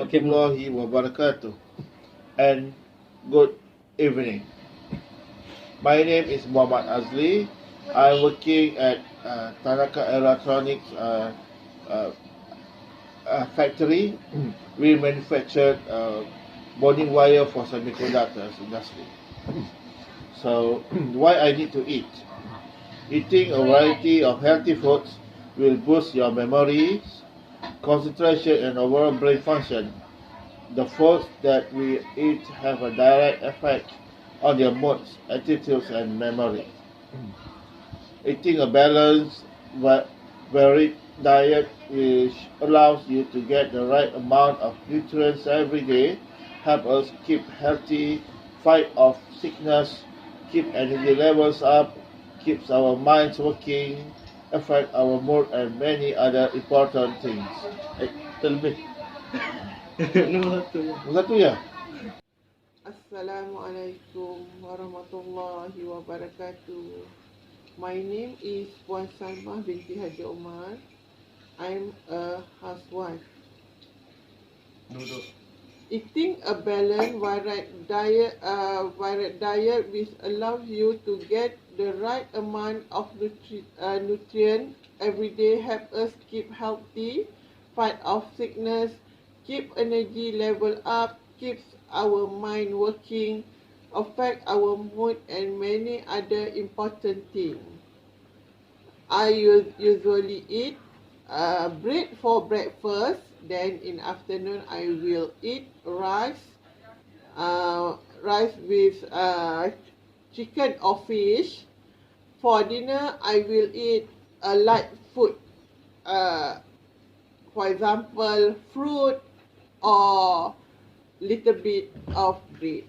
warahmatullahi wabarakatuh, and good evening. My name is Muhammad Azli. I'm working at Tanaka Electronics uh, factory. We manufacture bonding wire for semiconductors industry. So, why I need to eat? Eating a variety of healthy foods will boost your memory, concentration, and overall brain function. The foods that we eat have a direct effect on your moods, attitudes, and memory. Eating a balanced, varied diet which allows you to get the right amount of nutrients every day help us keep healthy, fight off sickness, keep energy levels up, keeps our minds working, affect our mood, and many other important things. Tell me. Satu ya? Assalamualaikum warahmatullahi wabarakatuh. My name is Puan Salmah binti Haji Omar. I'm a housewife. Eating a balanced, varied diet which allows you to get the right amount of nutrient every day help us keep healthy, fight off sickness, keep energy level up, keeps our mind working, affect our mood, and many other important things. I usually eat bread for breakfast. Then in afternoon I will eat rice with chicken or fish. For dinner I will eat a light food. For example, fruit or little bit of bread.